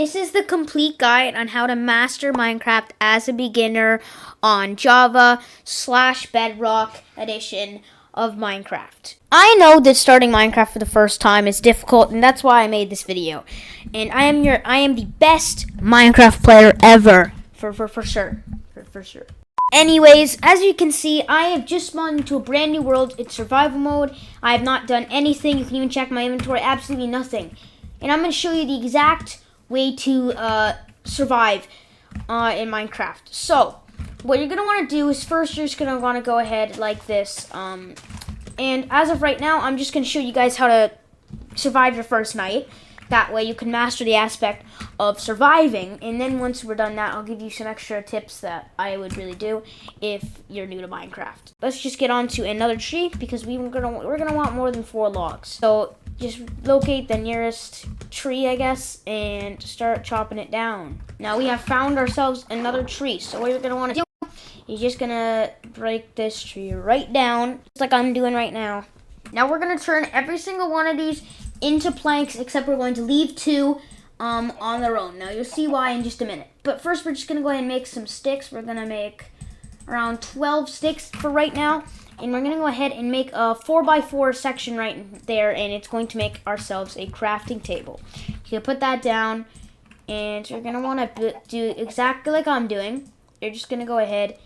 This is the complete guide on how to master Minecraft as a beginner on Java/Bedrock edition of Minecraft. I know that starting Minecraft for the first time is difficult, and that's why I made this video. And I am the best Minecraft player ever, for sure. Anyways, as you can see, I have just spawned into a brand new world. It's survival mode. I have not done anything. You can even check my inventory, absolutely nothing. And I'm going to show you the exact way to survive in Minecraft. So, what you're going to want to do is first you're just going to want to go ahead like this. And as of right now, I'm just going to show you guys how to survive your first night. That way you can master the aspect of surviving. And then once we're done that, I'll give you some extra tips that I would really do if you're new to Minecraft. Let's just get on to another tree because we're gonna want more than 4 logs. So just locate the nearest tree, I guess, and start chopping it down. Now we have found ourselves another tree. So what you're gonna want to do is just gonna break this tree right down, just like I'm doing right now. Now we're gonna turn every single one of these into planks, except we're going to leave 2 on their own. Now you'll see why in just a minute. But first we're just gonna go ahead and make some sticks. We're gonna make around 12 sticks for right now. And we're gonna go ahead and make a 4x4 section right there, and it's going to make ourselves a crafting table. You can put that down, and you're gonna wanna do exactly like I'm doing. You're just gonna go ahead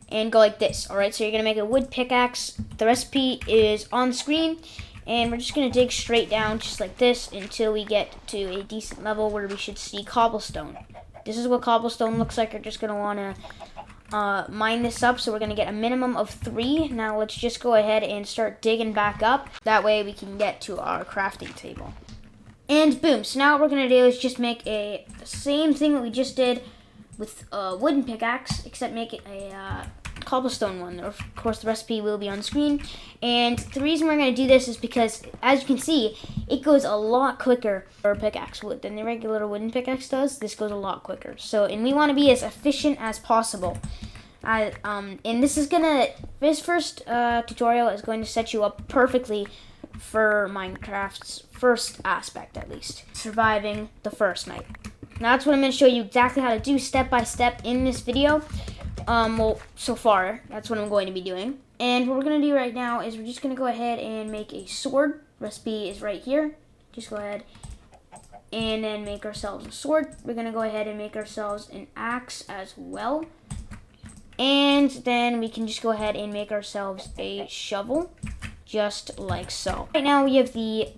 and go like this. Alright, so you're gonna make a wood pickaxe. The recipe is on screen. And we're just going to dig straight down just like this until we get to a decent level where we should see cobblestone. This is what cobblestone looks like. You're just going to want to mine this up. So we're going to get a minimum of 3. Now let's just go ahead and start digging back up. That way we can get to our crafting table. And boom. So now what we're going to do is just make the same thing that we just did with a wooden pickaxe, except make it a cobblestone one. Of course, the recipe will be on screen. And the reason we're going to do this is because, as you can see, it goes a lot quicker for pickaxe wood than the regular wooden pickaxe does. This goes a lot quicker. So, and we want to be as efficient as possible. And this first tutorial is going to set you up perfectly for Minecraft's first aspect, at least, surviving the first night. Now that's what I'm going to show you exactly how to do step by step in this video. Well, so far, that's what I'm going to be doing. And what we're going to do right now is we're just going to go ahead and make a sword. Recipe is right here. Just go ahead and then make ourselves a sword. We're going to go ahead and make ourselves an axe as well. And then we can just go ahead and make ourselves a shovel, just like so. Right now we have the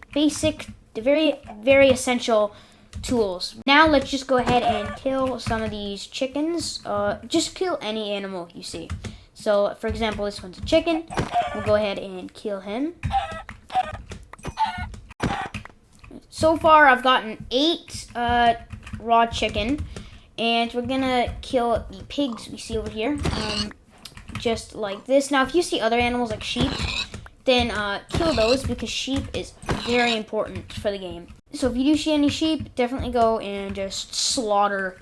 very, very essential tools. Now let's just go ahead and kill some of these chickens. Just kill any animal you see. So for example, this one's a chicken. We'll go ahead and kill him. So far I've gotten 8 raw chicken, and we're gonna kill the pigs we see over here, just like this. Now if you see other animals like sheep, then kill those, because sheep is very important for the game. So if you do see any sheep, definitely go and just slaughter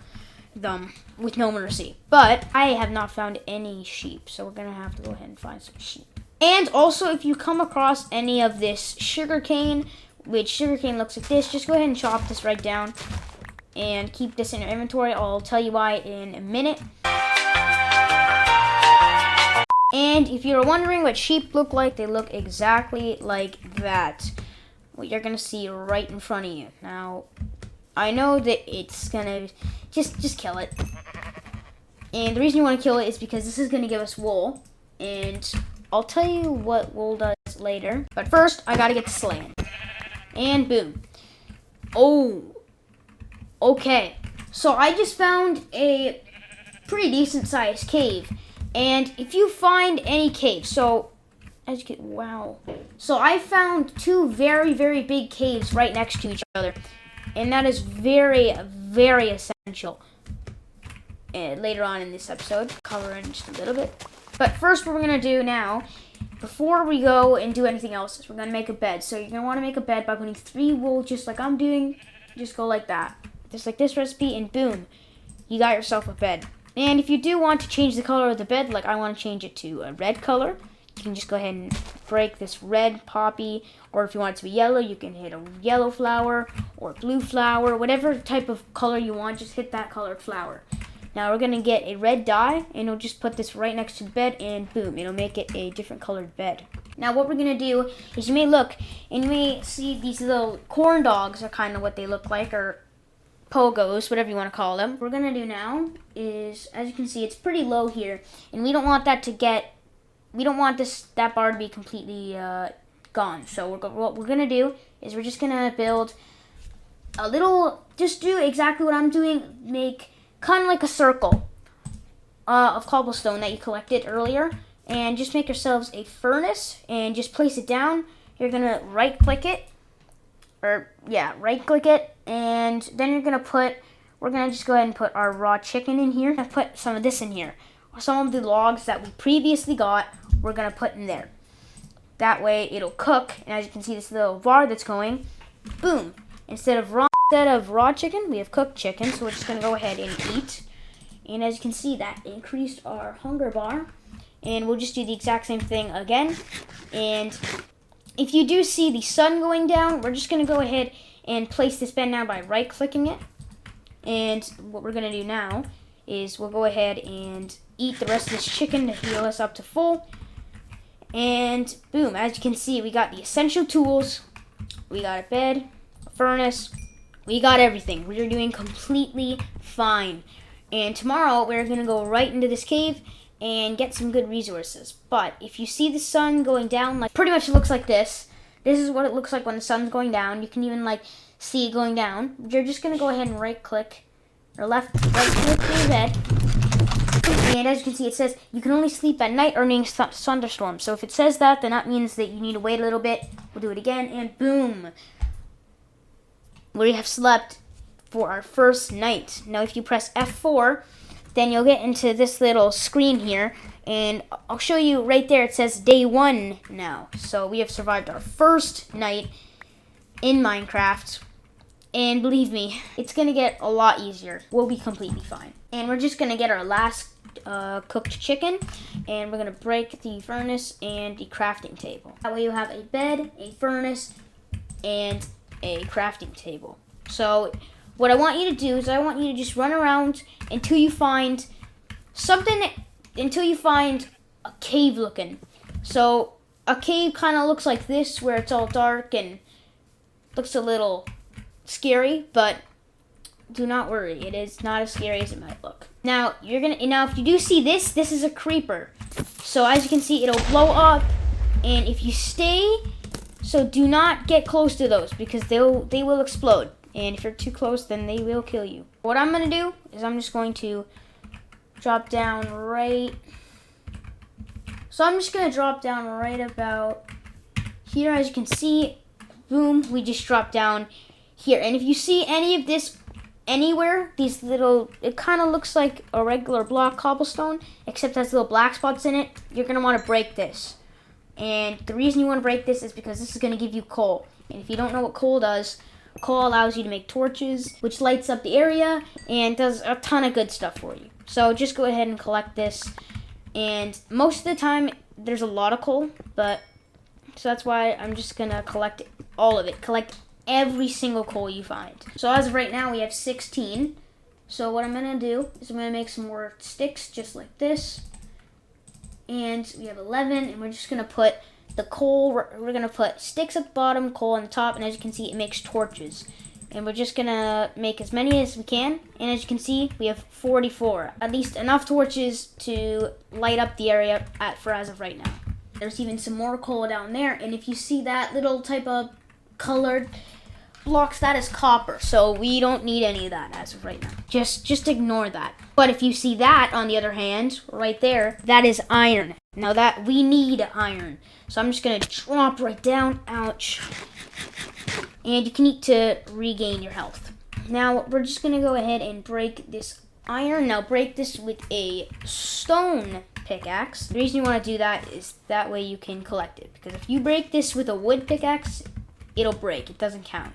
them with no mercy. But I have not found any sheep, so we're going to have to go ahead and find some sheep. And also, if you come across any of this sugarcane, which sugarcane looks like this, just go ahead and chop this right down and keep this in your inventory. I'll tell you why in a minute. And if you're wondering what sheep look like, they look exactly like that. What you're gonna see right in front of you. Now, I know that it's gonna just kill it. And the reason you want to kill it is because this is gonna give us wool, and I'll tell you what wool does later. But first, I gotta get to slaying. And boom. Oh, okay. So I just found a pretty decent sized cave, and if you find any cave, wow. So I found 2 very, very big caves right next to each other. And that is very, very essential. And later on in this episode, cover in just a little bit. But first what we're going to do now, before we go and do anything else, is we're going to make a bed. So you're going to want to make a bed by putting 3 wool, just like I'm doing. Just go like that. Just like this recipe, and boom, you got yourself a bed. And if you do want to change the color of the bed, like I want to change it to a red color, you can just go ahead and break this red poppy, or if you want it to be yellow, you can hit a yellow flower or blue flower, whatever type of color you want, just hit that colored flower. Now we're gonna get a red dye, and we'll just put this right next to the bed, and boom, it'll make it a different colored bed. Now what we're gonna do is, you may look and you may see these little corn dogs are kind of what they look like, or pogos, whatever you want to call them. What we're gonna do now is, as you can see, it's pretty low here, and we don't want that to get, we don't want that bar to be completely gone. So what we're gonna do is we're just gonna build a little, just do exactly what I'm doing, make kind of like a circle of cobblestone that you collected earlier, and just make yourselves a furnace and just place it down. You're gonna right click it, and then we're gonna just go ahead and put our raw chicken in here. I put some of this in here. Some of the logs that we previously got, we're gonna put in there. That way it'll cook, and as you can see, this little bar that's going, boom. Instead of raw chicken, we have cooked chicken, so we're just gonna go ahead and eat. And as you can see, that increased our hunger bar. And we'll just do the exact same thing again. And if you do see the sun going down, we're just gonna go ahead and place this bed now by right clicking it. And what we're gonna do now is we'll go ahead and eat the rest of this chicken to heal us up to full. And boom, as you can see, we got the essential tools. We got a bed, a furnace, we got everything. We're doing completely fine. And tomorrow we're gonna go right into this cave and get some good resources. But if you see the sun going down, like pretty much it looks like this. This is what it looks like when the sun's going down. You can even like see it going down. You're just gonna go ahead and right click or right click your bed. And as you can see, it says you can only sleep at night or during thunderstorms. So if it says that, then that means that you need to wait a little bit. We'll do it again, and boom. We have slept for our first night. Now if you press F4, then you'll get into this little screen here, and I'll show you right there. It says day 1 now. So we have survived our first night in Minecraft, and believe me, it's gonna get a lot easier. We'll be completely fine. And we're just gonna get our last cooked chicken, and we're gonna break the furnace and the crafting table. That way you have a bed, a furnace, and a crafting table. So what I want you to do is I want you to just run around until you find something, until you find a cave looking. So a cave kind of looks like this, where it's all dark and looks a little scary, but do not worry, it is not as scary as it might look. Now if you do see this is a creeper. So as you can see, it'll blow up, and if you stay, so do not get close to those because they will explode. And if you're too close, then they will kill you. What I'm gonna do is I'm just going to drop down right. So I'm just gonna drop down right about here. As you can see, boom, we just dropped down here. And if you see any of this anywhere, these little, it kind of looks like a regular block cobblestone, except has little black spots in it. You're gonna want to break this. And the reason you want to break this is because this is gonna give you coal. And if you don't know what coal does, coal allows you to make torches, which lights up the area and does a ton of good stuff for you. So just go ahead and collect this. And most of the time, there's a lot of coal, so that's why I'm just gonna collect all of it. Collect every single coal you find. So as of right now, we have 16. So what I'm gonna do is I'm gonna make some more sticks just like this. And we have 11, and we're just gonna put the coal, we're gonna put sticks at the bottom, coal on the top, and as you can see, it makes torches. And we're just gonna make as many as we can, and as you can see, we have 44. At least enough torches to light up the area for as of right now. There's even some more coal down there, and if you see that little type of colored blocks, that is copper, so we don't need any of that as of right now. Just ignore that. But if you see that, on the other hand, right there, that is iron. Now that we need iron. So I'm just gonna drop right down, ouch. And you can eat to regain your health. Now we're just gonna go ahead and break this iron. Now break this with a stone pickaxe. The reason you wanna do that is that way you can collect it. Because if you break this with a wood pickaxe, it'll break, it doesn't count.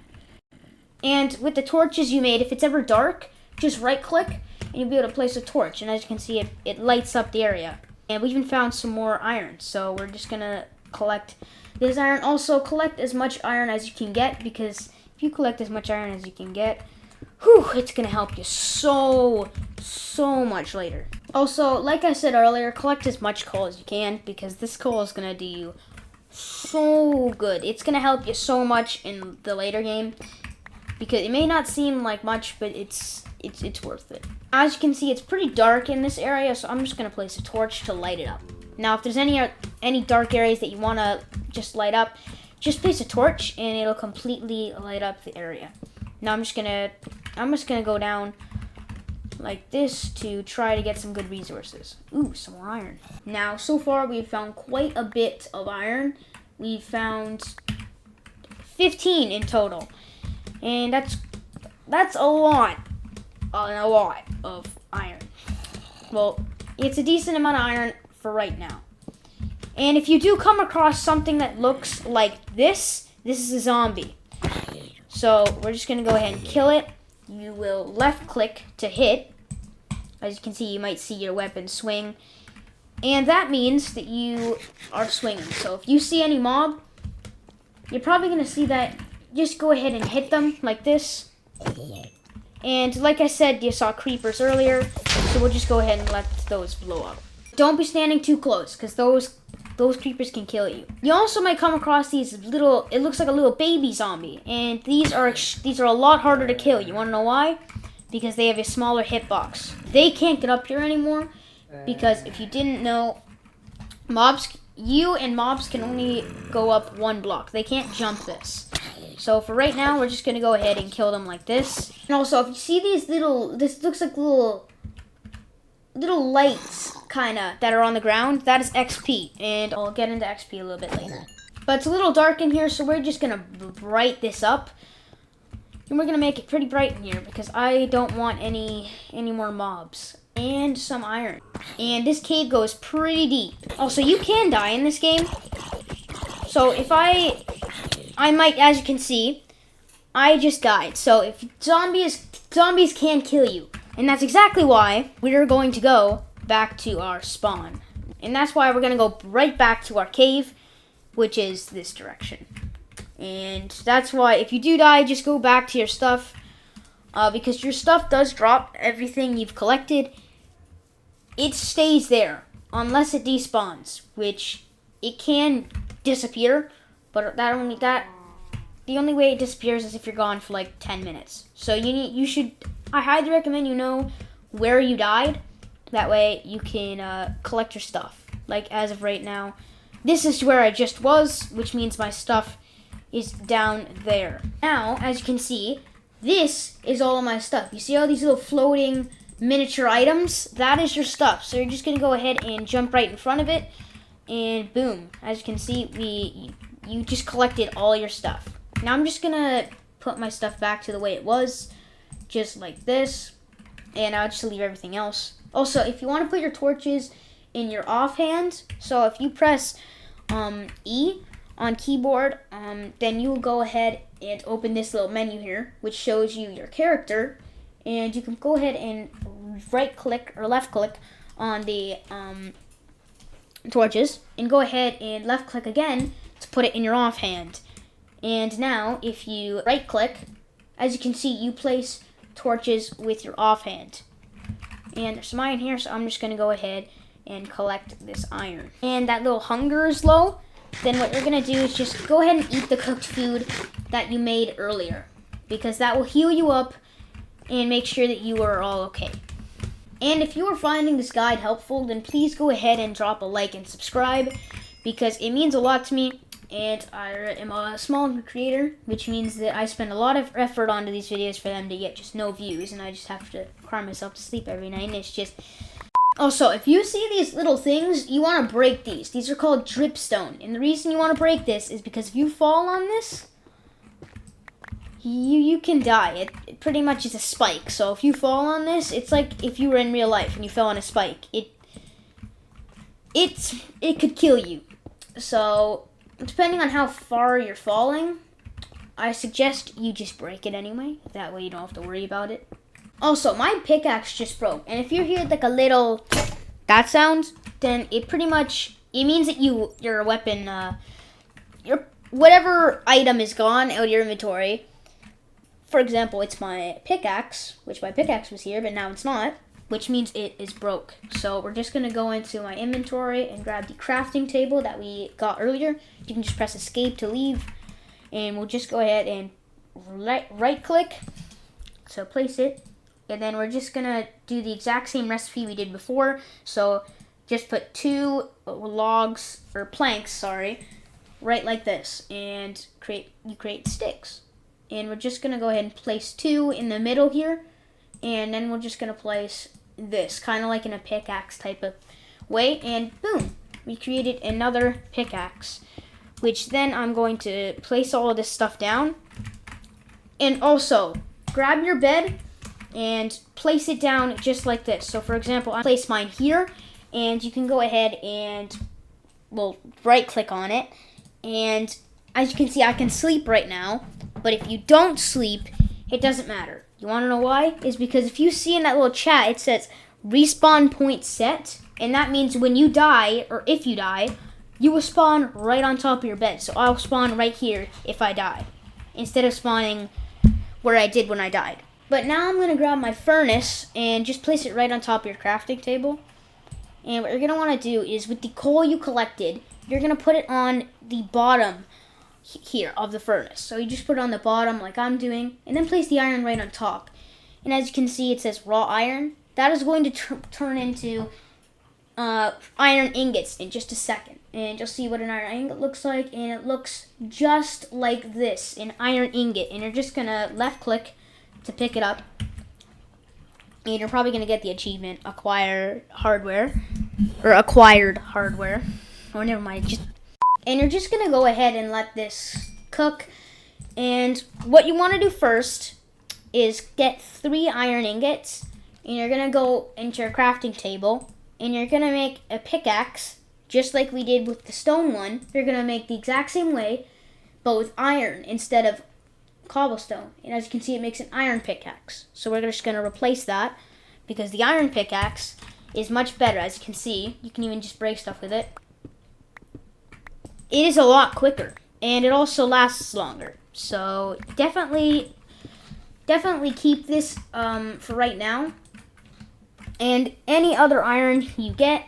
And with the torches you made, if it's ever dark, just right click and you'll be able to place a torch. And as you can see, it lights up the area. And we even found some more iron. So we're just gonna collect this iron. Also, collect as much iron as you can get, because if you collect as much iron as you can get, it's gonna help you so much later. Also, like I said earlier, collect as much coal as you can, because this coal is gonna do you so good. It's gonna help you so much in the later game, because it may not seem like much, but it's worth it. As you can see, it's pretty dark in this area, so I'm just gonna place a torch to light it up. Now, if there's any dark areas that you wanna just light up, just place a torch and it'll completely light up the area. Now I'm just gonna go down like this to try to get some good resources. Ooh, some more iron. Now, so far we've found quite a bit of iron. We've found 15 in total, and that's a lot of iron. Well, it's a decent amount of iron for right now. And if you do come across something that looks like this is a zombie. So we're just gonna go ahead and kill it. You will left click to hit. As you can see, you might see your weapon swing. And that means that you are swinging. So if you see any mob, you're probably gonna see that. Just go ahead and hit them like this. And like I said, you saw creepers earlier, so we'll just go ahead and let those blow up. Don't be standing too close, because those creepers can kill you. You also might come across these little, it looks like a little baby zombie, and these are a lot harder to kill. You want to know why? Because they have a smaller hitbox. They can't get up here anymore, because if you didn't know, you and mobs can only go up one block. They can't jump this. So for right now, we're just gonna go ahead and kill them like this. And also, if you see these this looks like little lights, kinda, that are on the ground, that is XP, and I'll get into XP a little bit later. But it's a little dark in here, so we're just gonna bright this up, and we're gonna make it pretty bright in here, because I don't want any more mobs. And some iron. And this cave goes pretty deep. Also, you can die in this game. So if I might, as you can see, I just died. So if zombies can kill you. And that's exactly why we're going to go back to our spawn. And that's why we're going to go right back to our cave, which is this direction. And that's why if you do die, just go back to your stuff. Because your stuff does drop. Everything you've collected, it stays there unless it despawns, which it can disappear, but the only way it disappears is if you're gone for like 10 minutes. So I highly recommend you know where you died. That way you can collect your stuff. Like as of right now, this is where I just was, which means my stuff is down there. Now, as you can see, this is all of my stuff. You see all these little floating miniature items? That is your stuff. So you're just gonna go ahead and jump right in front of it, and boom. As you can see, you just collected all your stuff. Now I'm just gonna put my stuff back to the way it was, just like this, and I'll just leave everything else. Also, if you want to put your torches in your offhand, so if you press E on keyboard, then you will go ahead and open this little menu here, which shows you your character, and you can go ahead and right click or left click on the torches, and go ahead and left click again to put it in your offhand. And now if you right click, as you can see, you place torches with your offhand. And there's some iron here, so I'm just gonna go ahead and collect this iron. And that little hunger is low, then what you're gonna do is just go ahead and eat the cooked food that you made earlier, because that will heal you up and make sure that you are all okay. And if you are finding this guide helpful, then please go ahead and drop a like and subscribe, because it means a lot to me, and I am a small creator, which means that I spend a lot of effort onto these videos for them to get just no views, and I just have to cry myself to sleep every night, and it's just... Also, if you see these little things, you want to break these. These are called dripstone, and the reason you want to break this is because if you fall on this, you can die. It pretty much is a spike, so if you fall on this, it's like if you were in real life and you fell on a spike. It could kill you. So, depending on how far you're falling, I suggest you just break it anyway. That way you don't have to worry about it. Also, my pickaxe just broke, and if you hear like a little that sound, then it it means that your weapon, your whatever item is gone out of your inventory. For example, it's my pickaxe, which my pickaxe was here, but now it's not, which means it is broke. So we're just gonna go into my inventory and grab the crafting table that we got earlier. You can just press escape to leave, and we'll just go ahead and right click, so place it, and then we're just gonna do the exact same recipe we did before. So just put 2 logs, or planks, sorry, right like this, and you create sticks. And we're just gonna go ahead and place 2 in the middle here, and then we're just gonna place this kind of like in a pickaxe type of way, and boom, we created another pickaxe, which then I'm going to place all of this stuff down. And also grab your bed and place it down just like this. So for example, I place mine here, and you can go ahead and right click on it, and as you can see, I can sleep right now. But if you don't sleep, it doesn't matter. You want to know why? It's because if you see in that little chat, it says respawn point set, and that means when you die, or if you die, you will spawn right on top of your bed. So I'll spawn right here if I die, instead of spawning where I did when I died. But now I'm going to grab my furnace and just place it right on top of your crafting table. And what you're going to want to do is, with the coal you collected, you're going to put it on the bottom here of the furnace. So you just put it on the bottom like I'm doing, and then place the iron right on top. And as you can see, it says raw iron. That is going to turn into iron ingots in just a second. And you'll see what an iron ingot looks like, and it looks just like this, an iron ingot. And you're just going to left click to pick it up. And you're probably going to get the achievement, acquired hardware. Oh, never mind. And you're just going to go ahead and let this cook. And what you want to do first is get 3 iron ingots. And you're going to go into your crafting table. And you're going to make a pickaxe, just like we did with the stone one. You're going to make the exact same way, but with iron instead of cobblestone. And as you can see, it makes an iron pickaxe. So we're just going to replace that, because the iron pickaxe is much better. As you can see, you can even just break stuff with it. It is a lot quicker, and it also lasts longer. So definitely keep this for right now. And any other iron you get,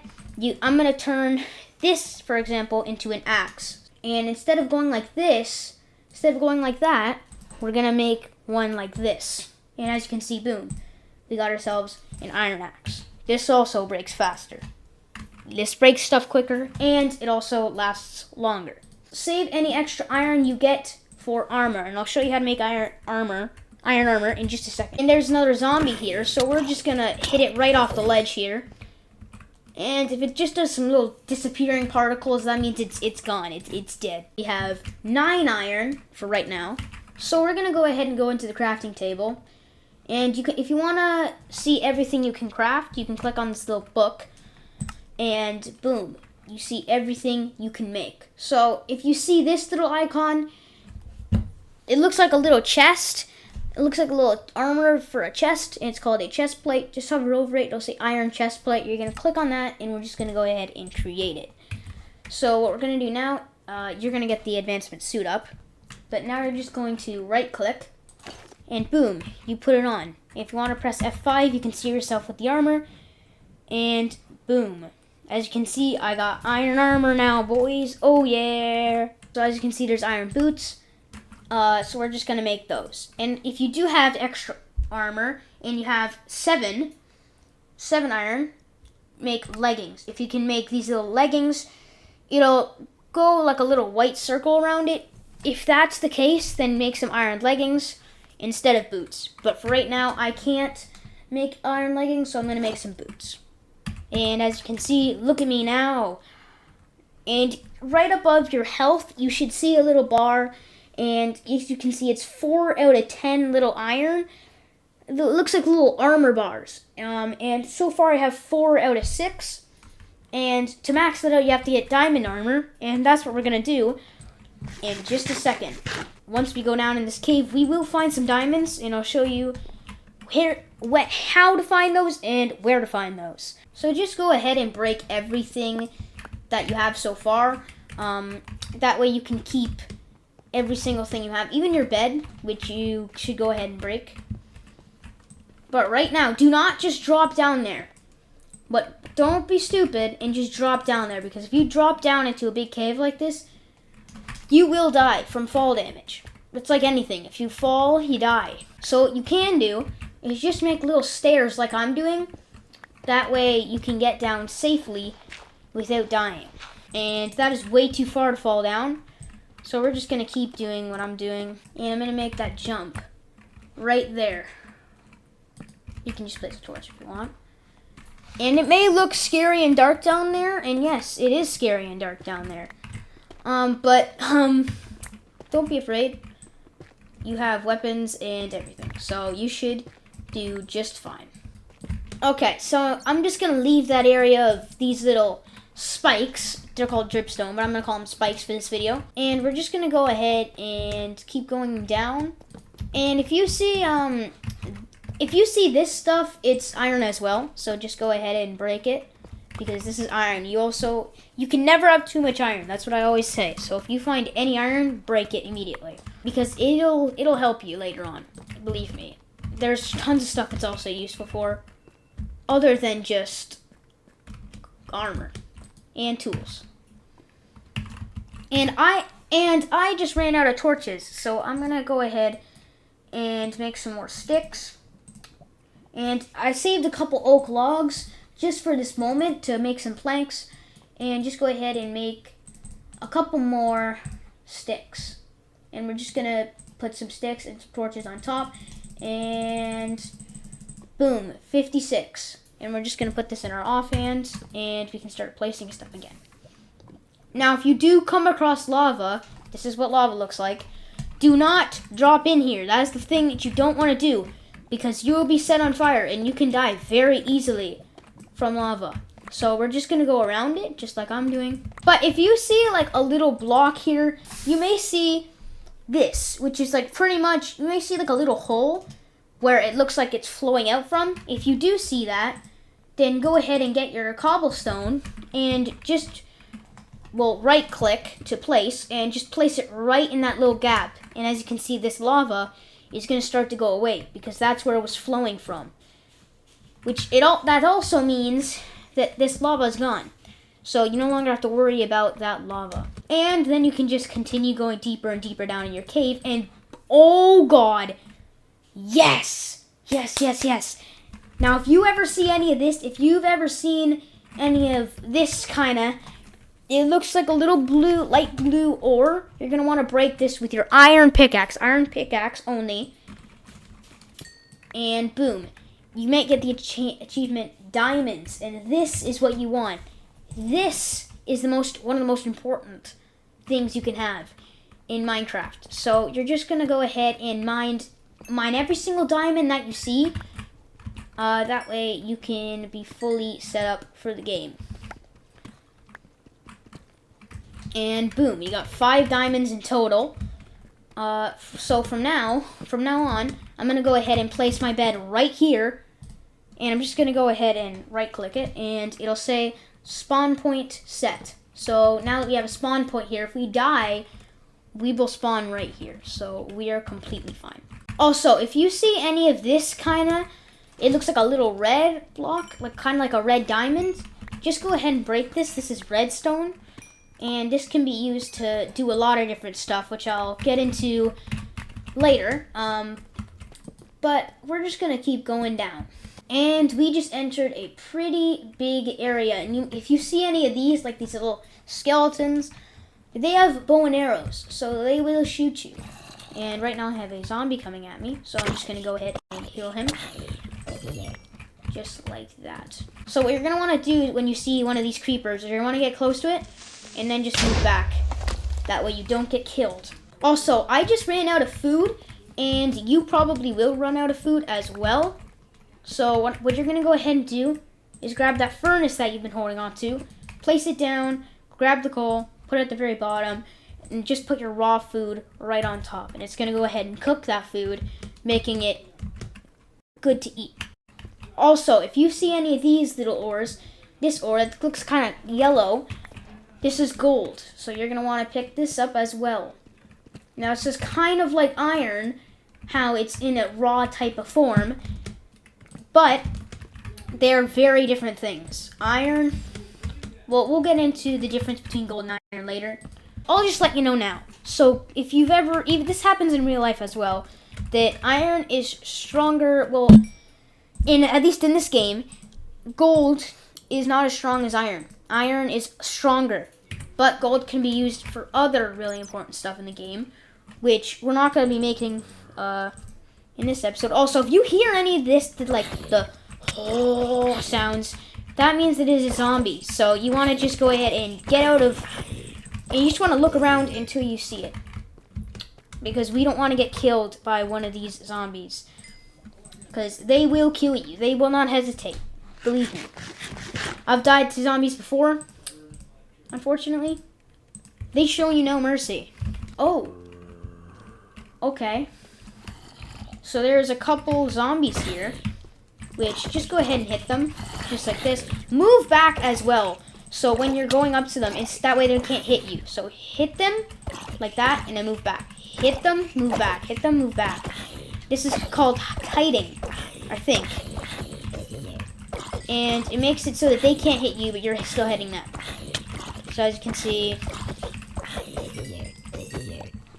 I'm going to turn this, for example, into an axe. And instead of going like this, instead of going like that, we're going to make one like this. And as you can see, boom, we got ourselves an iron axe. This also breaks faster. This breaks stuff quicker, and it also lasts longer. Save any extra iron you get for armor, and I'll show you how to make iron armor in just a second. And there's another zombie here, so we're just gonna hit it right off the ledge here. And if it just does some little disappearing particles, that means it's gone. It's dead. We have 9 iron for right now. So we're gonna go ahead and go into the crafting table. And if you wanna see everything you can craft, you can click on this little book, and boom, you see everything you can make. So if you see this little icon, it looks like a little chest. It looks like a little armor for a chest, and it's called a chest plate. Just hover over it, it'll say iron chest plate. You're gonna click on that, and we're just gonna go ahead and create it. So what we're gonna do now, you're gonna get the advancement suit up, but now you're just going to right click, and boom, you put it on. If you wanna press F5, you can see yourself with the armor, and boom. As you can see, I got iron armor now, boys. Oh yeah. So as you can see, there's iron boots. So we're just gonna make those. And if you do have extra armor and you have 7 iron, make leggings. If you can make these little leggings, it'll go like a little white circle around it. If that's the case, then make some iron leggings instead of boots. But for right now, I can't make iron leggings, so I'm gonna make some boots. And as you can see, look at me now. And right above your health, you should see a little bar. And as you can see, it's 4 out of 10 little iron. It looks like little armor bars. And so far I have 4 out of 6. And to max that out, you have to get diamond armor. And that's what we're going to do in just a second. Once we go down in this cave, we will find some diamonds. And I'll show you how to find those and where to find those. So just go ahead and break everything that you have so far. That way you can keep every single thing you have, even your bed, which you should go ahead and break. But right now, do not just drop down there. But don't be stupid and just drop down there, because if you drop down into a big cave like this, you will die from fall damage. It's like anything. If you fall, you die. So what you can do is just make little stairs like I'm doing. That way you can get down safely without dying. And that is way too far to fall down. So we're just going to keep doing what I'm doing. And I'm going to make that jump right there. You can just place a torch if you want. And it may look scary and dark down there. And yes, it is scary and dark down there. But don't be afraid. You have weapons and everything. So you should do just fine. Okay, so I'm just going to leave that area of these little spikes. They're called dripstone, but I'm going to call them spikes for this video. And we're just going to go ahead and keep going down. And if you see this stuff, it's iron as well. So just go ahead and break it, because this is iron. You can never have too much iron. That's what I always say. So if you find any iron, break it immediately, because it'll help you later on. Believe me. There's tons of stuff it's also useful for, other than just armor and tools. And I just ran out of torches, so I'm gonna go ahead and make some more sticks. And I saved a couple oak logs just for this moment to make some planks, and just go ahead and make a couple more sticks. And we're just gonna put some sticks and some torches on top, and boom, 56. And we're just gonna put this in our offhand, and we can start placing stuff again. Now, if you do come across lava, this is what lava looks like. Do not drop in here. That is the thing that you don't want to do, because you will be set on fire and you can die very easily from lava. So we're just going to go around it, just like I'm doing. But if you see like a little block here, you may see this, which is like pretty much, you may see like a little hole where it looks like it's flowing out from. If you do see that, then go ahead and get your cobblestone and just, well, right click to place, and just place it right in that little gap. And as you can see, this lava is going to start to go away, because that's where it was flowing from. That also means that this lava is gone. So you no longer have to worry about that lava. And then you can just continue going deeper and deeper down in your cave, and oh god, yes! Yes, yes, yes. Now if you ever see any of this, if you've ever seen any of this kinda, it looks like a little blue, light blue ore. You're going to want to break this with your iron pickaxe only. And boom. You might get the achievement diamonds, and this is what you want. This is one of the most important things you can have in Minecraft. So you're just going to go ahead and mine every single diamond that you see. That way you can be fully set up for the game. And boom, you got 5 diamonds in total. So from now on, I'm going to go ahead and place my bed right here. And I'm just going to go ahead and right click it, and it'll say spawn point set. So now that we have a spawn point here, if we die, we will spawn right here. So we are completely fine. Also, if you see any of this it looks like a little red block, like kind of like a red diamond, just go ahead and break this. This is redstone. And this can be used to do a lot of different stuff, which I'll get into later. But we're just going to keep going down. And we just entered a pretty big area. And if you see any of these, like these little skeletons, they have bow and arrows, so they will shoot you. And right now I have a zombie coming at me, so I'm just going to go ahead and kill him. Just like that. So what you're going to want to do when you see one of these creepers is you're going to want to get close to it, and then just move back. That way you don't get killed. Also, I just ran out of food, and you probably will run out of food as well. So what you're going to go ahead and do is grab that furnace that you've been holding on to, place it down, grab the coal, put it at the very bottom, and just put your raw food right on top. And it's going to go ahead and cook that food, making it good to eat. Also, if you see any of these little ores, this ore that looks kind of yellow, This is gold, so you're going to want to pick this up as well. Now, it's just kind of like iron, how it's in a raw type of form, but they're very different things. Iron, well, we'll get into the difference between gold and iron later. I'll just let you know now. So, if you've ever, even this happens in real life as well, that iron is stronger, well, at least in this game, gold is not as strong as iron. Iron is stronger, but gold can be used for other really important stuff in the game, which we're not going to be making in this episode. Also, if you hear any of this, like the oh sounds, that means that it is a zombie. So you want to just go ahead and get out of, and you just want to look around until you see it, because we don't want to get killed by one of these zombies, because they will kill you. They will not hesitate. Believe me. I've died to zombies before, unfortunately. They show you no mercy. Oh. Okay. So there's a couple zombies here, which just go ahead and hit them, just like this. Move back as well, so when you're going up to them, it's that way they can't hit you. So hit them like that, and then move back. Hit them, move back. Hit them, move back. This is called kiting, I think. And it makes it so that they can't hit you, but you're still hitting them. So as you can see,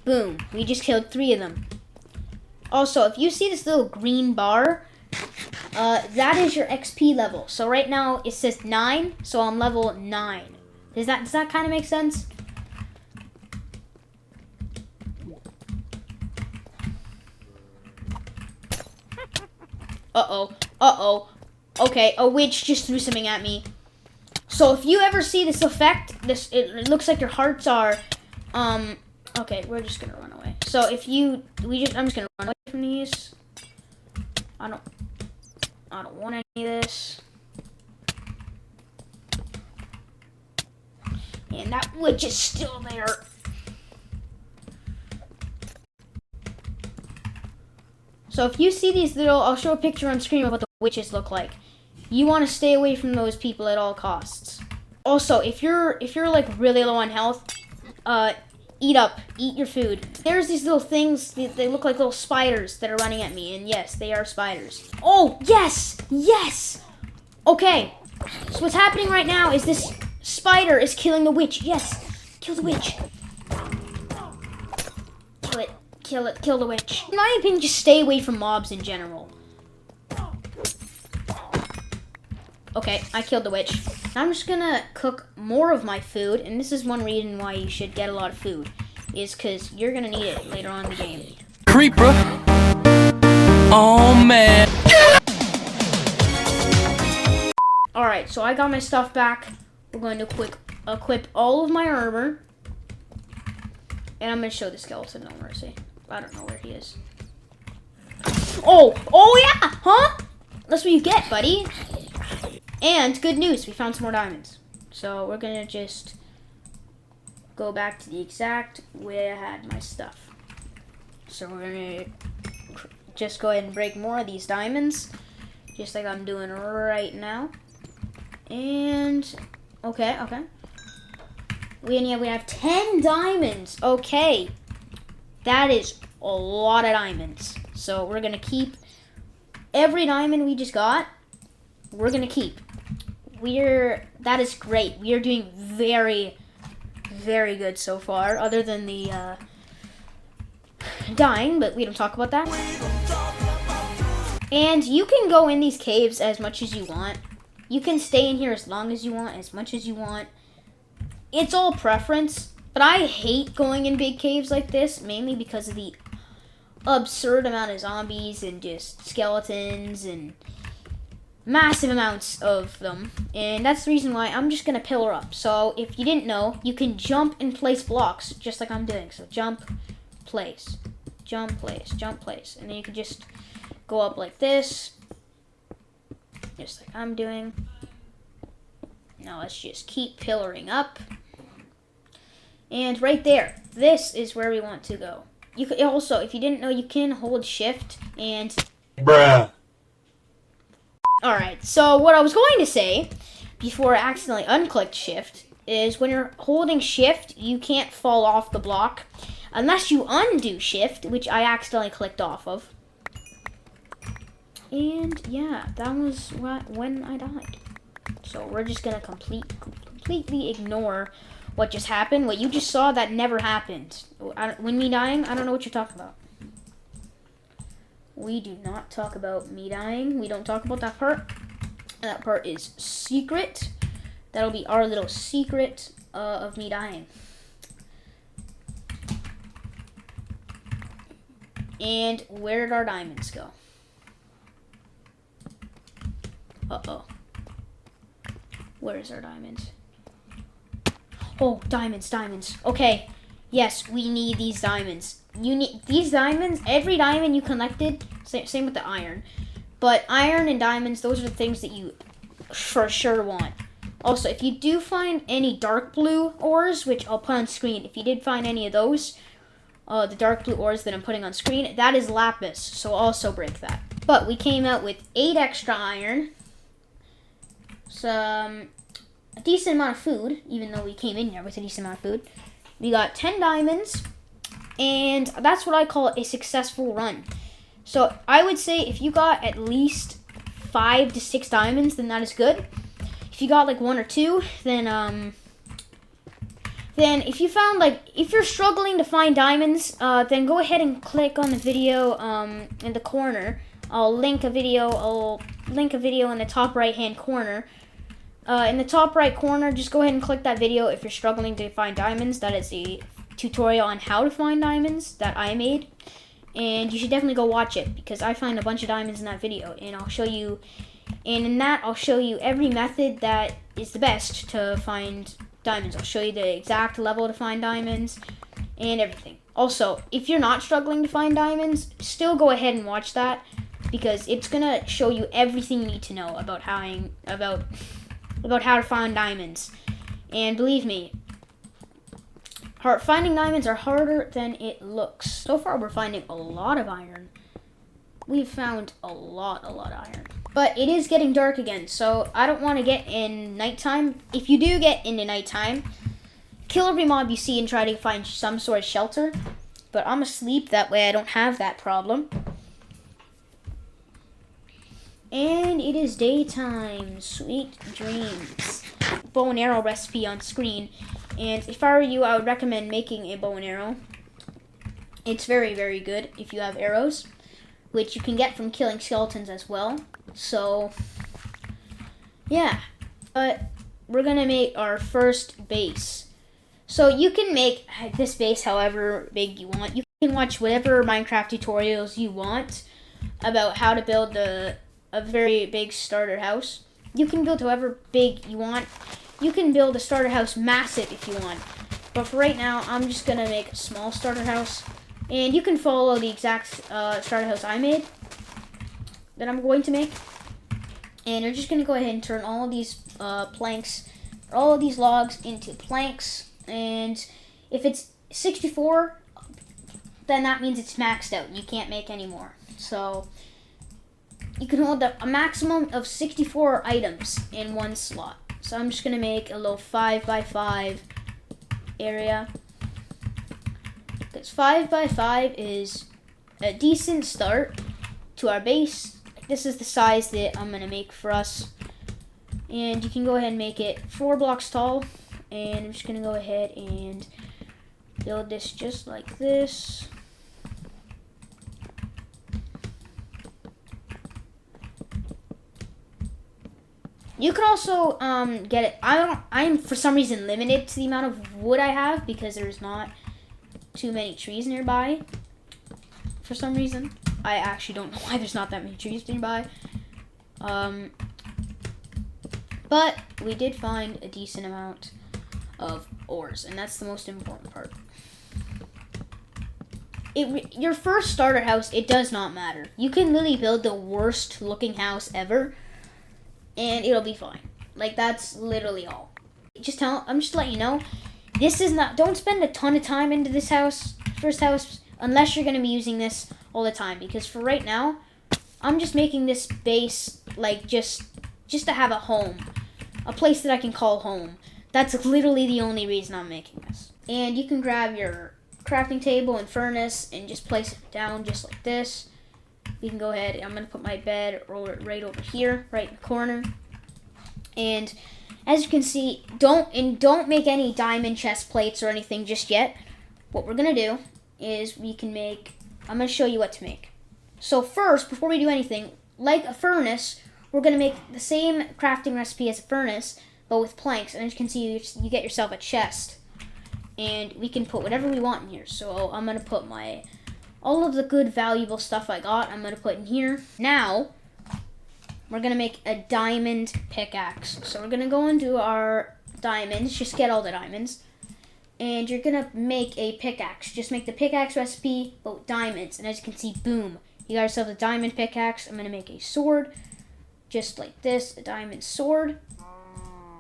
boom, we just killed 3 of them. Also, if you see this little green bar, that is your XP level. So right now it says 9, so I'm level 9. Does that kind of make sense? Uh-oh. Okay, a witch just threw something at me. So if you ever see this effect, it looks like your hearts are, okay, we're just gonna run away. So if I'm just gonna run away from these. I don't want any of this. And that witch is still there. So if you see these little, I'll show a picture on screen of what the witches look like. You want to stay away from those people at all costs. Also, if you're like really low on health, eat your food. There's these little things, they look like little spiders that are running at me, and yes, they are spiders. Oh, yes! Okay, so what's happening right now is this spider is killing the witch. Yes, kill the witch. Kill the witch. In my opinion, just stay away from mobs in general. Okay, I killed the witch. Now I'm just gonna cook more of my food, and this is one reason why you should get a lot of food, is because you're gonna need it later on in the game. Creeper. Oh man. Alright, so I got my stuff back. We're going to equip all of my armor. And I'm gonna show the skeleton no mercy. I don't know where he is. Oh yeah! Huh? That's what you get, buddy. And good news, we found some more diamonds. So we're gonna just go back to the exact way I had my stuff. So we're gonna just go ahead and break more of these diamonds, just like I'm doing right now. And okay. We have 10 diamonds. Okay, that is a lot of diamonds. So we're gonna keep every diamond we just got. We're gonna keep. That is great. We are doing very, very good so far, other than the dying, but we don't talk about that. And you can go in these caves as much as you want. You can stay in here as long as you want, as much as you want. It's all preference, but I hate going in big caves like this, mainly because of the absurd amount of zombies and just skeletons and massive amounts of them, and that's the reason why I'm just gonna pillar up. So if you didn't know, you can jump and place blocks just like I'm doing. So jump, place, jump, place, jump, place, and then you can just go up like this, just like I'm doing. Now let's just keep pillaring up, and right there, this is where we want to go. You can also, if you didn't know, you can hold shift and Bruh. Alright, so what I was going to say before I accidentally unclicked shift is when you're holding shift, you can't fall off the block unless you undo shift, which I accidentally clicked off of. And yeah, that was when I died. So we're just gonna completely ignore what just happened. What you just saw, that never happened. When me dying, I don't know what you're talking about. We do not talk about me dying. We don't talk about that part. That part is secret. That'll be our little secret of me dying. And where did our diamonds go? Uh-oh. Where is our diamond? Oh, diamonds. Okay. Yes, we need these diamonds. You need these diamonds. Every diamond you collected, same with the iron. But iron and diamonds, those are the things that you for sure want. Also, if you do find any dark blue ores, which I'll put on screen, if you did find any of those, the dark blue ores that I'm putting on screen, that is lapis, so also break that. But we came out with 8 extra iron, a decent amount of food, even though we came in here with a decent amount of food. We got 10 diamonds, and that's what I call a successful run. So I would say if you got at least 5 to 6 diamonds, then that is good. If you got like 1 or 2, then if you found if you're struggling to find diamonds, then go ahead and click on the video in the corner. I'll link a video in the top right hand corner. In the top right corner, just go ahead and click that video if you're struggling to find diamonds. That is a tutorial on how to find diamonds that I made. And you should definitely go watch it because I find a bunch of diamonds in that video. And I'll show you, I'll show you every method that is the best to find diamonds. I'll show you the exact level to find diamonds and everything. Also, if you're not struggling to find diamonds, still go ahead and watch that because it's going to show you everything you need to know about how to find diamonds. And believe me, finding diamonds are harder than it looks. So far, we're finding a lot of iron. We've found a lot of iron. But it is getting dark again, so I don't want to get in nighttime. If you do get into nighttime, kill every mob you see and try to find some sort of shelter. But I'm asleep, that way I don't have that problem. And it is daytime. Sweet dreams. Bow and arrow recipe on screen. And if I were you, I would recommend making a bow and arrow. It's very, very good if you have arrows, which you can get from killing skeletons as well. So, yeah. But we're going to make our first base. So you can make this base however big you want. You can watch whatever Minecraft tutorials you want about how to build a very big starter house. You can build however big you want. You can build a starter house massive if you want. But for right now, I'm just going to make a small starter house. And you can follow the exact starter house I made that I'm going to make. And you're just going to go ahead and turn all of these planks, or all of these logs into planks. And if it's 64, then that means it's maxed out. You can't make any more. So you can hold a maximum of 64 items in one slot. So I'm just going to make a little 5x5 area. Because 5x5 is a decent start to our base. This is the size that I'm going to make for us. And you can go ahead and make it 4 blocks tall. And I'm just going to go ahead and build this just like this. You can also get it. I'm for some reason limited to the amount of wood I have because there's not too many trees nearby. For some reason, I actually don't know why there's not that many trees nearby. But we did find a decent amount of ores, and that's the most important part. Your first starter house, it does not matter. You can literally build the worst looking house ever, and it'll be fine. Like, that's literally all. I'm just letting you know, don't spend a ton of time into this first house, unless you're going to be using this all the time. Because for right now, I'm just making this base, like, just to have a home. A place that I can call home. That's literally the only reason I'm making this. And you can grab your crafting table and furnace and just place it down just like this. You can go ahead. I'm going to put my bed right over here, right in the corner. And as you can see, don't make any diamond chest plates or anything just yet. What we're going to do is I'm going to show you what to make. So first, before we do anything, like a furnace, we're going to make the same crafting recipe as a furnace, but with planks. And as you can see, you get yourself a chest. And we can put whatever we want in here. So I'm going to put all of the good, valuable stuff I got, I'm going to put in here. Now, we're going to make a diamond pickaxe. So we're going to go into our diamonds. Just get all the diamonds. And you're going to make a pickaxe. Just make the pickaxe recipe, but with diamonds. And as you can see, boom. You got yourself a diamond pickaxe. I'm going to make a sword. Just like this, a diamond sword.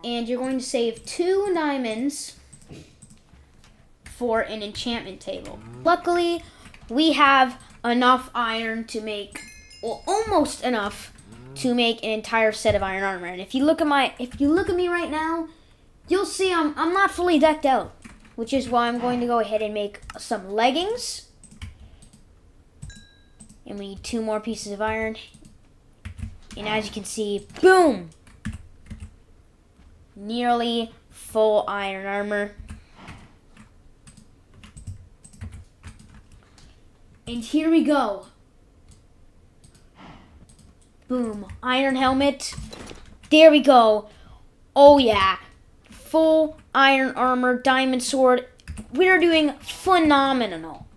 And you're going to save 2 diamonds for an enchantment table. Luckily, we have enough iron to make, well, almost enough to make an entire set of iron armor. And if you look at me right now, you'll see I'm not fully decked out, which is why I'm going to go ahead and make some leggings. And we need 2 more pieces of iron. And as you can see, boom! Nearly full iron armor. And here we go. Boom. Iron helmet. There we go. Oh yeah. Full iron armor, diamond sword. We are doing phenomenal.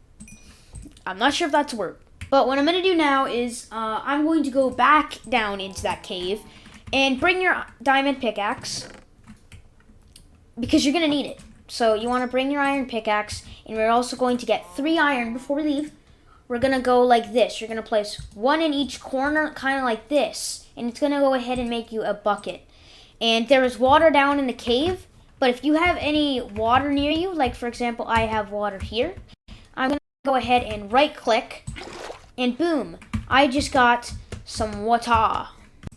I'm not sure if that's a word. But what I'm going to do now is I'm going to go back down into that cave and bring your diamond pickaxe because you're going to need it. So you want to bring your iron pickaxe, and we're also going to get 3 iron before we leave. We're going to go like this. You're going to place 1 in each corner, kind of like this. And it's going to go ahead and make you a bucket. And there is water down in the cave. But if you have any water near you, like for example, I have water here. I'm going to go ahead and right click. And boom, I just got some water.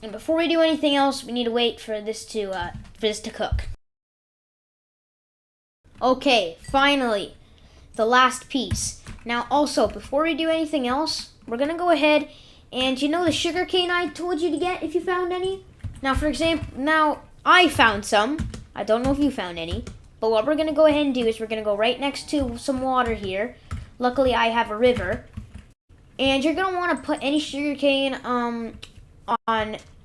And before we do anything else, we need to wait for this to cook. Okay, finally, the last piece. Now also, before we do anything else, we're going to go ahead and you know the sugarcane I told you to get if you found any? Now for example, now I found some. I don't know if you found any. But what we're going to go ahead and do is we're going to go right next to some water here. Luckily I have a river. And you're going to want to put any sugarcane on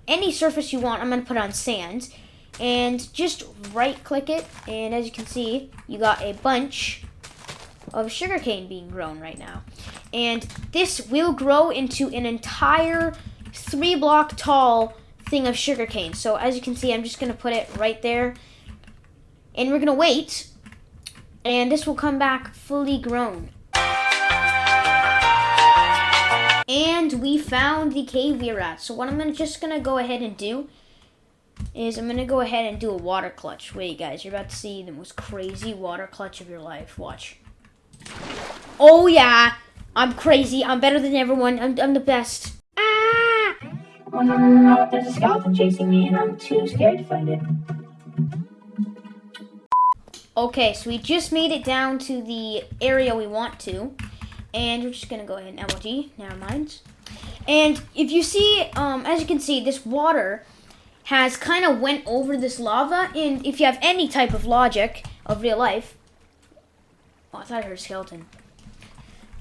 any surface you want. I'm going to put it on sand. And just right click it. And as you can see, you got a bunch of sugarcane being grown right now. And this will grow into an entire 3-block tall thing of sugarcane. So as you can see, I'm just going to put it right there. And we're going to wait. And this will come back fully grown. And we found the cave we were at. So what I'm just going to go ahead and do is I'm going to go ahead and do a water clutch. Wait, guys, you're about to see the most crazy water clutch of your life. Watch. Oh, yeah. I'm crazy. I'm better than everyone. I'm the best. Ah! Oh, no, there's a skeleton chasing me, and I'm too scared to fight it. Okay, so we just made it down to the area we want to. And we're just going to go ahead and MLG. Never mind. And if you see, as you can see, this water has kind of went over this lava. And if you have any type of logic of real life. Oh, I thought I heard a skeleton.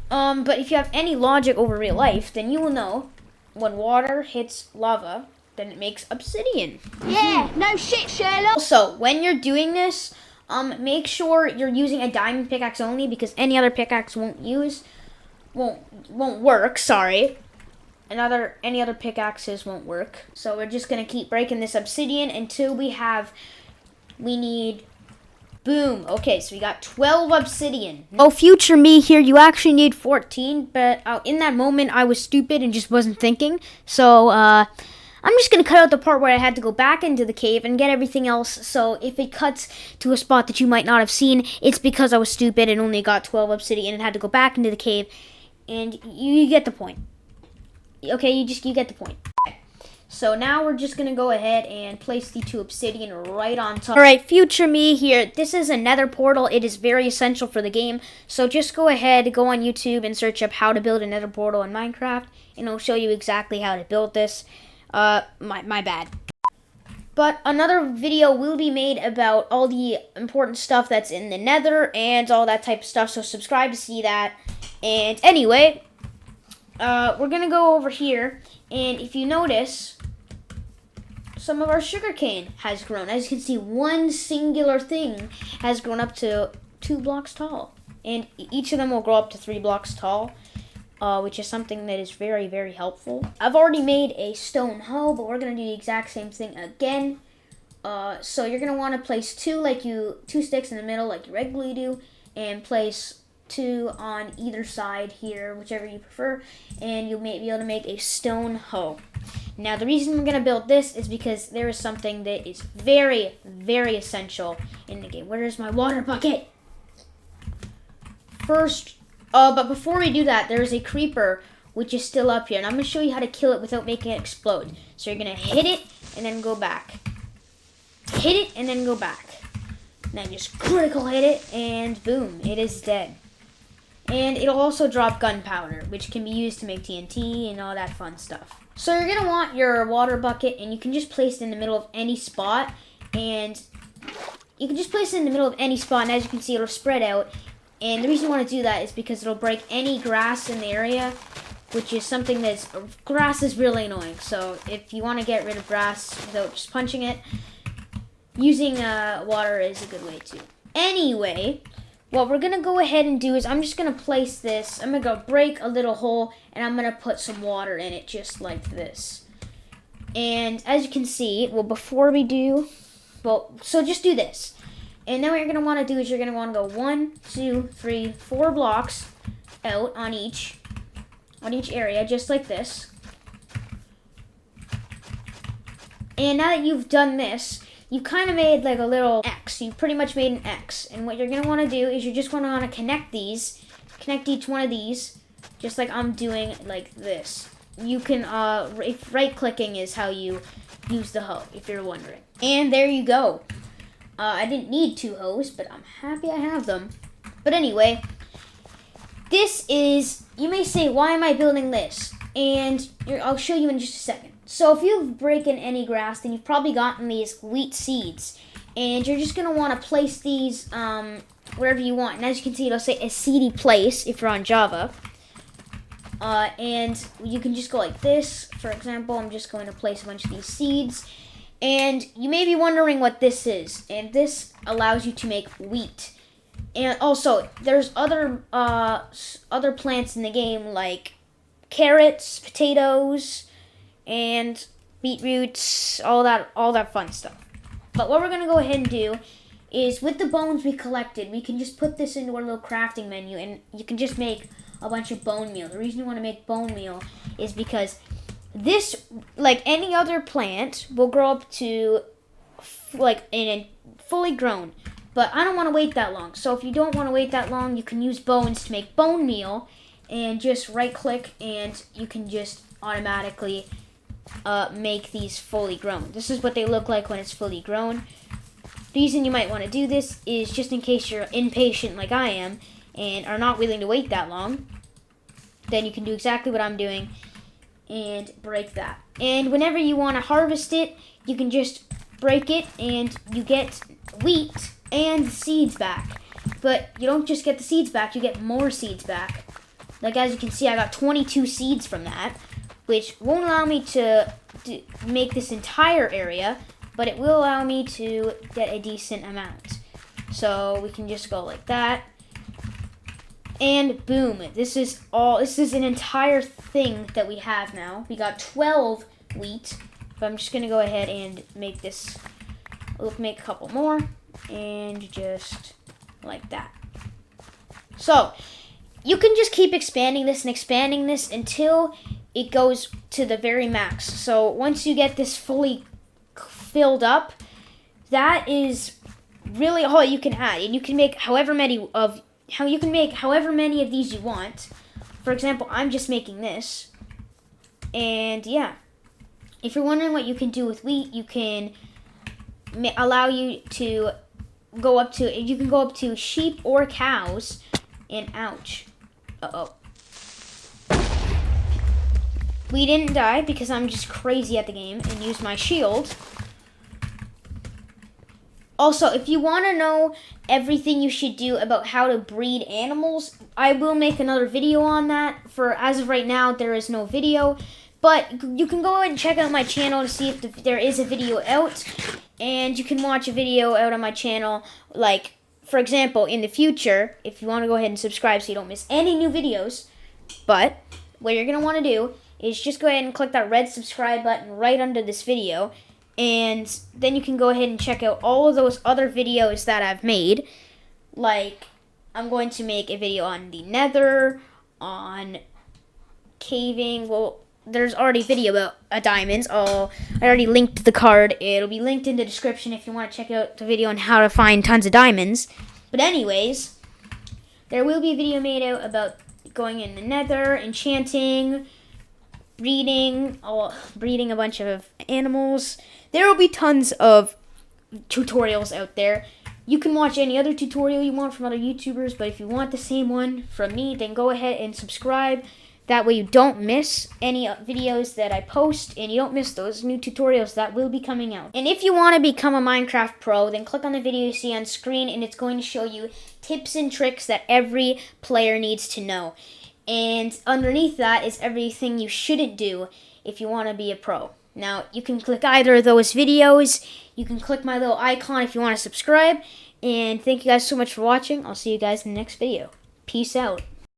But if you have any logic over real life, then you will know when water hits lava, then it makes obsidian. Yeah, no shit, Sherlock. Also, when you're doing this, make sure you're using a diamond pickaxe only because any other pickaxe won't work. Sorry, any other pickaxes won't work. So we're just gonna keep breaking this obsidian until we need. Boom. Okay, so we got 12 obsidian. Oh, future me here, you actually need 14, but in that moment I was stupid and just wasn't thinking. So, I'm just going to cut out the part where I had to go back into the cave and get everything else. So, if it cuts to a spot that you might not have seen, it's because I was stupid and only got 12 obsidian and had to go back into the cave. And you get the point. Okay, you get the point. So now we're just gonna go ahead and place the 2 obsidian right on top. Alright, future me here. This is a nether portal. It is very essential for the game. So just go ahead, go on YouTube and search up how to build a nether portal in Minecraft. And it'll show you exactly how to build this. My bad. But another video will be made about all the important stuff that's in the nether and all that type of stuff. So subscribe to see that. And anyway, we're gonna go over here. And if you notice, some of our sugarcane has grown. As you can see, one singular thing has grown up to 2 blocks tall. And each of them will grow up to 3 blocks tall, which is something that is very, very helpful. I've already made a stone hoe, but we're going to do the exact same thing again. So you're going to want to place 2 sticks in the middle like you regularly do, and place 2 on either side here, whichever you prefer, and you'll be able to make a stone hoe. Now, the reason we're going to build this is because there is something that is very, very essential in the game. Where is my water bucket? First, but before we do that, there's a creeper which is still up here, and I'm going to show you how to kill it without making it explode. So you're going to hit it and then go back. Hit it and then go back. Now just critical hit it, and boom, it is dead. And it'll also drop gunpowder, which can be used to make TNT and all that fun stuff. So you're going to want your water bucket, and you can just place it in the middle of any spot. And you can just place it in the middle of any spot, and as you can see, it'll spread out. And the reason you want to do that is because it'll break any grass in the area, which is something grass is really annoying. So if you want to get rid of grass without just punching it, using water is a good way too. Anyway, what we're going to go ahead and do is I'm just going to place this. I'm going to go break a little hole, and I'm going to put some water in it just like this. And as you can see, so just do this. And then what you're going to want to do is you're going to want to go 1, 2, 3, 4 blocks out on each area, just like this. And now that you've done this, you kind of made like a little X. You pretty much made an X. And what you're going to want to do is you're just going to want to connect each one of these, just like I'm doing like this. You can, right-clicking is how you use the hoe, if you're wondering. And there you go. I didn't need 2 hoes, but I'm happy I have them. But anyway, this is, you may say, why am I building this? And I'll show you in just a second. So if you've broken any grass, then you've probably gotten these wheat seeds. And you're just going to want to place these wherever you want. And as you can see, it'll say a seedy place if you're on Java. And you can just go like this. For example, I'm just going to place a bunch of these seeds. And you may be wondering what this is. And this allows you to make wheat. And also, there's other plants in the game like carrots, potatoes, and beetroots, all that fun stuff. But what we're going to go ahead and do is with the bones we collected, we can just put this into our little crafting menu, and you can just make a bunch of bone meal. The reason you want to make bone meal is because this, like any other plant, will grow up to fully grown. But I don't want to wait that long. So if you don't want to wait that long, you can use bones to make bone meal, and just right click, and you can just automatically make these fully grown. This is what they look like when it's fully grown. The reason you might want to do this is just in case you're impatient like I am and are not willing to wait that long. Then you can do exactly what I'm doing and break that. And whenever you want to harvest it, you can just break it and you get wheat and seeds back. But you don't just get the seeds back, you get more seeds back. Like as you can see, I got 22 seeds from that, which won't allow me to make this entire area, but it will allow me to get a decent amount. So we can just go like that. And boom, this is an entire thing that we have now. We got 12 wheat, but I'm just gonna go ahead and make this, we'll make a couple more, and just like that. So you can just keep expanding this until it goes to the very max. So once you get this fully filled up, that is really all you can add, and you can make however many of these you want. For example, I'm just making this, and yeah. If you're wondering what you can do with wheat, you can allow you to go up to sheep or cows, and ouch. Uh-oh. We didn't die because I'm just crazy at the game and used my shield. Also, if you want to know everything you should do about how to breed animals, I will make another video on that. For as of right now, there is no video. But you can go ahead and check out my channel to see if there is a video out. And you can watch a video out on my channel. Like, for example, in the future, if you want to go ahead and subscribe so you don't miss any new videos. But what you're going to want to do is just go ahead and click that red subscribe button right under this video. And then you can go ahead and check out all of those other videos that I've made. Like, I'm going to make a video on the nether, on caving. Well, there's already a video about diamonds. I already linked the card. It'll be linked in the description if you want to check out the video on how to find tons of diamonds. But anyways, there will be a video made out about going in the nether, enchanting, breeding a bunch of animals. There will be tons of tutorials out there. You can watch any other tutorial you want from other YouTubers, but if you want the same one from me, then go ahead and subscribe. That way you don't miss any videos that I post, and you don't miss those new tutorials that will be coming out. And if you want to become a Minecraft pro, then click on the video you see on screen, and it's going to show you tips and tricks that every player needs to know. And underneath that is everything you shouldn't do if you want to be a pro. Now, you can click either of those videos. You can click my little icon if you want to subscribe. And thank you guys so much for watching. I'll see you guys in the next video. Peace out.